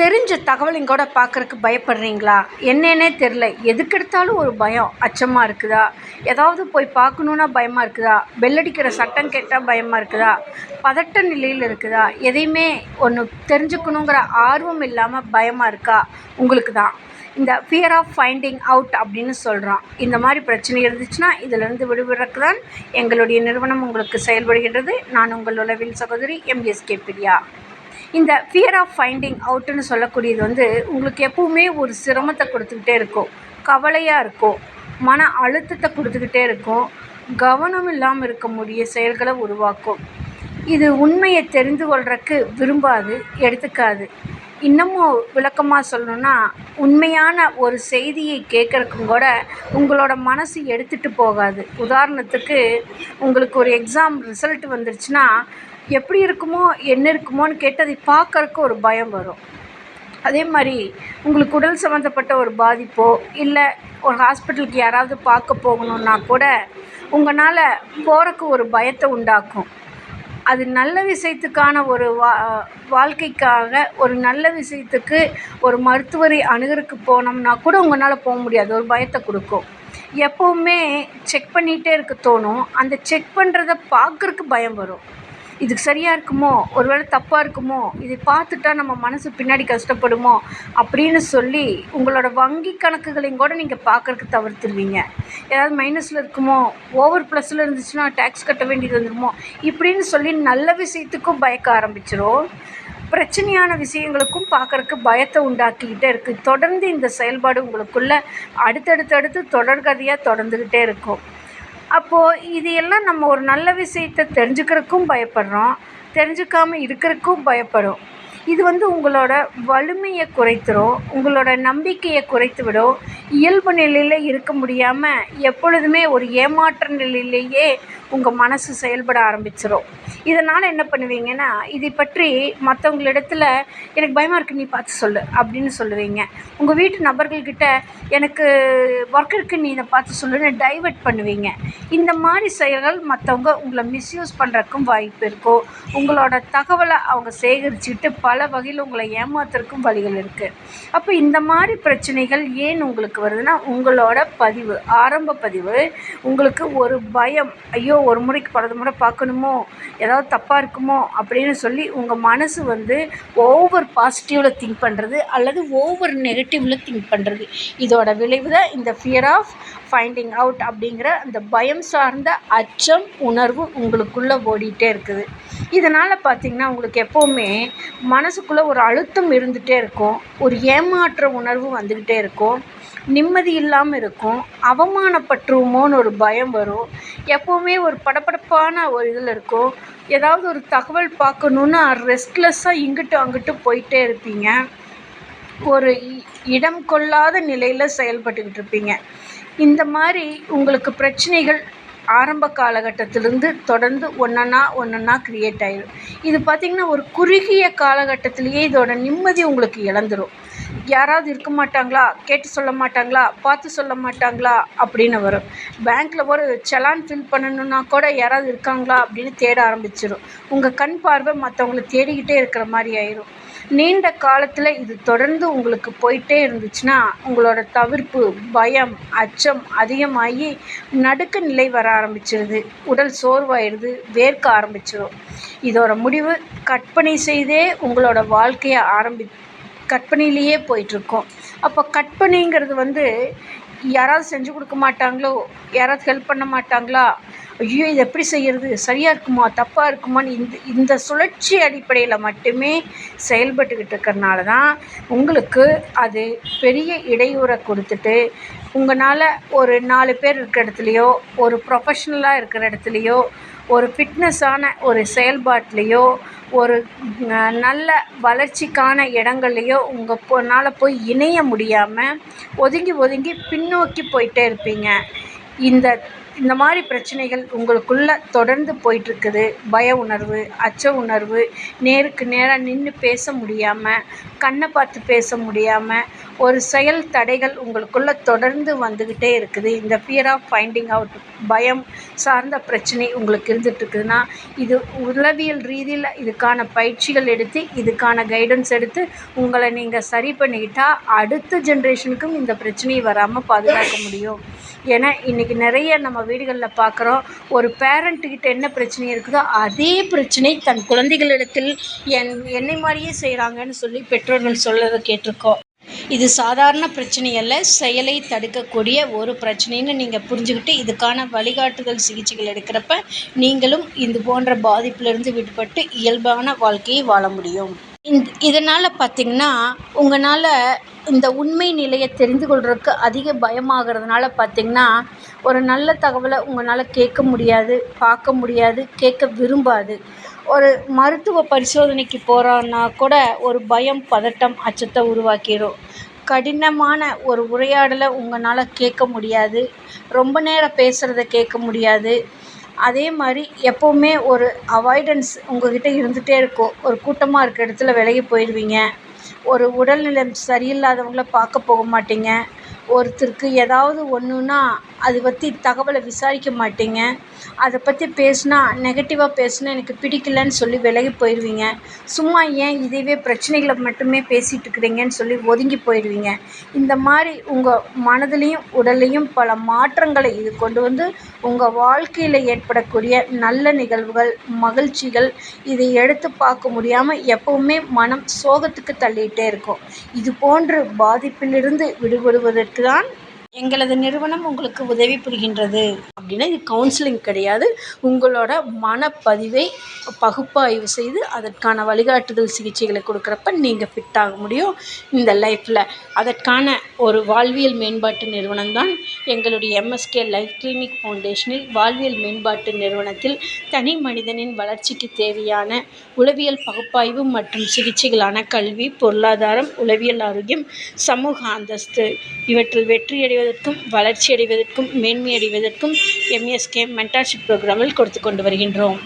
தெரிஞ்ச தகவலையும் கூட பார்க்குறக்கு பயப்படுறீங்களா? என்னன்னே தெரில. எதுக்கெடுத்தாலும் ஒரு பயம், அச்சமாக இருக்குதா? ஏதாவது போய் பார்க்கணுன்னா பயமாக இருக்குதா? பெல்லடிக்கிற சத்தம் கேட்டால் பயமாக இருக்குதா? பதட்ட நிலையில் இருக்குதா? எதையுமே ஒன்று தெரிஞ்சுக்கணுங்கிற ஆர்வம் இல்லாமல் பயமாக இருக்கா? உங்களுக்கு தான். இந்த ஃபியர் ஆஃப் ஃபைண்டிங் அவுட் அப்படின்னு சொல்கிறோம். இந்த மாதிரி பிரச்சனை இருந்துச்சுன்னா இதிலிருந்து விடுபடுறதுக்கு தான் எங்களுடைய நிறுவனம் உங்களுக்கு செயல்படுகின்றது. நான் உங்கள் உளவியல் சகோதரி எம்எஸ்கே பிரியா. இந்த ஃபியர் ஆஃப் ஃபைண்டிங் அவுட்டுன்னு சொல்லக்கூடியது உங்களுக்கு எப்பவுமே ஒரு சிரமத்தை கொடுத்துக்கிட்டே இருக்கும், கவலையாக இருக்கும், மன அழுத்தத்தை கொடுத்துக்கிட்டே இருக்கும், கவனம் இல்லாமல் இருக்க முடிய செயல்களை உருவாக்கும். இது உண்மையை தெரிந்து கொள்றதுக்கு விரும்பாது, எடுத்துக்காது. இன்னமும் விளக்கமாக சொல்லணுன்னா, உண்மையான ஒரு செய்தியை கேட்குறக்கும் கூட உங்களோட மனசு எடுத்துகிட்டு போகாது. உதாரணத்துக்கு, உங்களுக்கு ஒரு எக்ஸாம் ரிசல்ட் வந்துருச்சுன்னா எப்படி இருக்குமோ என்ன இருக்குமோன்னு கேட்டு அதை பார்க்கறக்கு ஒரு பயம் வரும். அதே மாதிரி உங்களுக்கு உடல் சம்மந்தப்பட்ட ஒரு பாதிப்போ இல்லை ஒரு ஹாஸ்பிட்டலுக்கு யாராவது பார்க்க போகணுன்னா கூட உங்களால் போகிறக்கு ஒரு பயத்தை உண்டாக்கும். அது நல்ல விஷயத்துக்கான ஒரு வாழ்க்கைக்காக ஒரு நல்ல விஷயத்துக்கு ஒரு மருத்துவரை அணுகிறதுக்கு போனோம்னா கூட உங்களால் போக முடியாது, ஒரு பயத்தை கொடுக்கும். எப்போவுமே செக் பண்ணிகிட்டே இருக்க தோணும். அந்த செக் பண்ணுறத பார்க்குறக்கு பயம் வரும். இது சரியாக இருக்குமோ, ஒரு வேளை தப்பாக இருக்குமோ, இதை பார்த்துட்டா நம்ம மனசு பின்னாடி கஷ்டப்படுமோ அப்படின்னு சொல்லி உங்களோட வங்கி கணக்குகளையும் கூட நீங்கள் பார்க்குறக்கு தவிர்த்துருவீங்க. ஏதாவது மைனஸில் இருக்குமோ, ஓவர் ப்ளஸில் இருந்துச்சுன்னா டேக்ஸ் கட்ட வேண்டியது வந்துடுமோ இப்படின்னு சொல்லி நல்ல விஷயத்துக்கும் பயக்க ஆரம்பிச்சிடும். பிரச்சனையான விஷயங்களுக்கும் பார்க்குறக்கு பயத்தை உண்டாக்கிக்கிட்டே இருக்குது. தொடர்ந்து இந்த செயல்பாடு உங்களுக்குள்ளே அடுத்தடுத்து தொடர்கதையாக தொடர்ந்துக்கிட்டே இருக்கும். அப்போது இது எல்லாம் நம்ம ஒரு நல்ல விஷயத்தை தெரிஞ்சுக்கிறதுக்கும் பயப்படுறோம், தெரிஞ்சுக்காமல் இருக்கிறதுக்கும் பயப்படும். இது உங்களோட வலிமையை குறைத்துடும், உங்களோட நம்பிக்கையை குறைத்து விடும். இயல்பு நிலையில் இருக்க முடியாமல் எப்பொழுதுமே ஒரு ஏமாற்ற நிலையிலேயே உங்கள் மனசு செயல்பட ஆரம்பிச்சிடும். இதனால் என்ன பண்ணுவீங்கன்னா, இதை பற்றி மற்றவங்களிடத்தில் எனக்கு பயமாக இருக்குது, நீ பார்த்து சொல்லு அப்படின்னு சொல்லுவீங்க. உங்கள் வீட்டு நபர்கள்கிட்ட எனக்கு ஒர்க் இருக்குது, நீ இதை பார்த்து சொல்லுன்னு டைவர்ட் பண்ணுவீங்க. இந்த மாதிரி செயல்கள் மற்றவங்க உங்களை மிஸ்யூஸ் பண்ணுறதுக்கும் வாய்ப்பு இருக்கும். உங்களோட தகவலை அவங்க சேகரிச்சுக்கிட்டு பல வகையில் உங்களை ஏமாத்துறதுக்கும் வழிகள் இருக்குது. அப்போ இந்த மாதிரி பிரச்சனைகள் ஏன் உங்களுக்கு வருதுன்னா, உங்களோட பதிவு, ஆரம்ப பதிவு உங்களுக்கு ஒரு பயம், ஐயோ ஒரு முறைக்கு பல முறை பார்க்கணுமோ, ஏதாவது தப்பாக இருக்குமோ அப்படின்னு சொல்லி உங்கள் மனசு ஓவர் பாசிட்டிவில் திங்க் பண்ணுறது அல்லது ஓவர் நெகட்டிவில் திங்க் பண்ணுறது. இதோட விளைவு தான் இந்த ஃபியர் ஆஃப் ஃபைண்டிங் அவுட் அப்படிங்கிற அந்த பயம் சார்ந்த அச்சம் உணர்வு உங்களுக்குள்ளே ஓடிட்டே இருக்குது. இதனால் பார்த்திங்கன்னா உங்களுக்கு எப்போவுமே மனசுக்குள்ளே ஒரு அழுத்தம் இருந்துகிட்டே இருக்கும், ஒரு ஏமாற்ற உணர்வு வந்துக்கிட்டே இருக்கும், நிம்மதி இல்லாமல் இருக்கும், அவமானப்பட்டுருமோன்னு ஒரு பயம் வரும். எப்போவுமே ஒரு படபடப்பான ஒரு இதில் இருக்கும். ஏதாவது ஒரு தகவல் பார்க்கணுன்னா ரெஸ்ட்லெஸ்ஸாக இங்கிட்டு அங்கிட்டு போயிட்டே இருப்பீங்க. ஒரு இடம் கொள்ளாத நிலையில் செயல்பட்டுக்கிட்டு இருப்பீங்க. இந்த மாதிரி உங்களுக்கு பிரச்சனைகள் ஆரம்ப காலகட்டத்திலேருந்து தொடர்ந்து ஒன்றா க்ரியேட் ஆகிடும். இது பார்த்திங்கன்னா ஒரு குறுகிய காலகட்டத்திலேயே இதோட நிம்மதி உங்களுக்கு இழந்துடும். யாராவது இருக்க மாட்டாங்களா, கேட்டு சொல்ல மாட்டாங்களா, பார்த்து சொல்ல மாட்டாங்களா அப்படின்னு வரும். பேங்க்கில் ஒரு செலான் ஃபில் பண்ணணுன்னா கூட யாராவது இருக்காங்களா அப்படின்னு தேட ஆரம்பிச்சிடும். உங்கள் கண் பார்வை மற்றவங்கள தேடிக்கிட்டே இருக்கிற மாதிரி ஆயிடும். நீண்ட காலத்தில் இது தொடர்ந்து உங்களுக்கு போயிட்டே இருந்துச்சுன்னா உங்களோட தவிர்ப்பு, பயம், அச்சம் அதிகமாகி நடுக்க நிலை வர ஆரம்பிச்சிருது, உடல் சோர்வாயிடுது, வேர்க்க ஆரம்பிச்சிடும். இதோட முடிவு கற்பனை செய்தே உங்களோட வாழ்க்கையை கற்பனையிலேயே போயிட்டுருக்கோம். அப்போ கற்பனைங்கிறது யாராவது செஞ்சு கொடுக்க மாட்டாங்களோ, யாராவது ஹெல்ப் பண்ண மாட்டாங்களா, ஐயோ இது எப்படி செய்கிறது, சரியாக இருக்குமா தப்பாக இருக்குமான்னு இந்த சுழற்சி அடிப்படையில் மட்டுமே செயல்பட்டுக்கிட்டு இருக்கிறனால தான் உங்களுக்கு அது பெரிய இடையூறை கொடுத்துட்டு உங்களால் ஒரு 4 பேர் இருக்கிற இடத்துலையோ, ஒரு ப்ரொஃபஷ்னலாக இருக்கிற இடத்துலையோ, ஒரு ஃபிட்னஸான ஒரு செயல்பாட்டிலையோ, ஒரு நல்ல வளர்ச்சிக்கான இடங்கள்லையோ உங்களால் போய் இணைய முடியாமல் ஒதுங்கி பின்னோக்கி போயிட்டே இருப்பீங்க. இந்த இந்த மாதிரி பிரச்சனைகள் உங்களுக்குள்ள தொடர்ந்து போயிட்டுருக்குது. பய உணர்வு, அச்ச உணர்வு, நேருக்கு நேராக நின்று பேச முடியாமல், கண்ணை பார்த்து பேச முடியாமல், ஒரு செயல் தடைகள் உங்களுக்குள்ள தொடர்ந்து வந்துக்கிட்டே இருக்குது. இந்த ஃபியர் ஆஃப் ஃபைண்டிங் அவுட், பயம் சார்ந்த பிரச்சனை உங்களுக்கு இருந்துகிட்ருக்குதுன்னா, இது உளவியல் ரீதியில் இதுக்கான பயிற்சிகள் எடுத்து, இதுக்கான கைடன்ஸ் எடுத்து உங்களை நீங்கள் சரி பண்ணிக்கிட்டால் அடுத்த ஜென்ரேஷனுக்கும் இந்த பிரச்சனையை வராமல் பாதுகாக்க முடியும். ஏன்னா இன்றைக்கி நிறைய நம்ம வீடுகளில் பார்க்குறோம், ஒரு பேரண்ட்டுக்கிட்ட என்ன பிரச்சனை இருக்குதோ அதே பிரச்சனை தன் குழந்தைகளிடத்தில் என்னை மாதிரியே செய்கிறாங்கன்னு சொல்லி பெற்றோர்கள் சொல்கிறத கேட்டிருக்கோம். இது சாதாரண பிரச்சனை அல்ல, செயலை தடுக்கக்கூடிய ஒரு பிரச்சனைன்னு நீங்கள் புரிஞ்சுக்கிட்டு இதுக்கான வழிகாட்டுதல் சிகிச்சைகள் எடுக்கிறப்ப நீங்களும் இது போன்ற பாதிப்பிலிருந்து விடுபட்டு இயல்பான வாழ்க்கையை வாழ முடியும். இதனால் பார்த்திங்கன்னா உங்களால் இந்த உண்மை நிலையை தெரிந்து கொள்றதுக்கு அதிக பயமாகிறதுனால பார்த்திங்கன்னா, ஒரு நல்ல தகவலை உங்களால் கேட்க முடியாது, பார்க்க முடியாது, கேட்க விரும்பாது. ஒரு மருத்துவ பரிசோதனைக்கு போகிறோன்னா கூட ஒரு பயம், பதட்டம், அச்சத்தை உருவாக்கிடும். கடினமான ஒரு உரையாடலை உங்களால் கேட்க முடியாது, ரொம்ப நேரம் பேசுகிறத கேட்க முடியாது. அதே மாதிரி எப்போவுமே ஒரு அவாய்டன்ஸ் உங்கள்கிட்ட இருந்துகிட்டே இருக்கும். ஒரு கூட்டமாக இருக்கிற இடத்துல விலகி போயிடுவீங்க. ஒரு உடல்நிலை சரியில்லாதவங்கள பார்க்க போக மாட்டீங்க. ஒருத்தருக்கு ஏதாவது ஒன்றுன்னா அதை பற்றி தகவலை விசாரிக்க மாட்டீங்க. அதை பற்றி பேசுனா நெகட்டிவாக பேசுனா எனக்கு பிடிக்கலன்னு சொல்லி விலகி போயிடுவீங்க. சும்மா ஏன் இதையவே பிரச்சனைகளை மட்டுமே பேசிகிட்டு இருக்கிறீங்கன்னு சொல்லி ஒதுங்கி போயிடுவீங்க. இந்த மாதிரி உங்கள் மனதிலையும் உடல்லையும் பல மாற்றங்களை இது கொண்டு வந்து உங்கள் வாழ்க்கையில் ஏற்படக்கூடிய நல்ல நிகழ்வுகள், மகிழ்ச்சிகள் இதை எடுத்து பார்க்க முடியாமல் எப்போவுமே மனம் சோகத்துக்கு தள்ளிகிட்டே இருக்கும். இது போன்று பாதிப்பிலிருந்து விடுபடுவதற்கு தான் எங்களது நிறுவனம் உங்களுக்கு உதவி புரிகின்றது. அப்படின்னா இது கவுன்சிலிங் கிடையாது. உங்களோட மனப்பதிவை பகுப்பாய்வு செய்து அதற்கான வழிகாட்டுதல் சிகிச்சைகளை கொடுக்குறப்ப நீங்கள் ஃபிட் ஆக முடியும் இந்த லைஃப்பில். அதற்கான ஒரு வாழ்வியல் மேம்பாட்டு நிறுவனம் தான் எங்களுடைய எம்எஸ்கே லைஃப் கிளினிக் ஃபவுண்டேஷனில் வாழ்வியல் மேம்பாட்டு நிறுவனத்தில் தனி மனிதனின் வளர்ச்சிக்கு தேவையான உளவியல் பகுப்பாய்வு மற்றும் சிகிச்சைகளான கல்வி, பொருளாதாரம், உளவியல் ஆரோக்கியம், சமூக அந்தஸ்து இவற்றில் வெற்றியடைவதற்கும் வளர்ச்சியடைவதற்கும் மேன்மையடைவதற்கும் எம்எஸ்கே மென்டார்ஷிப் புரோகிராமில் கொடுத்து கொண்டு வருகின்றோம்.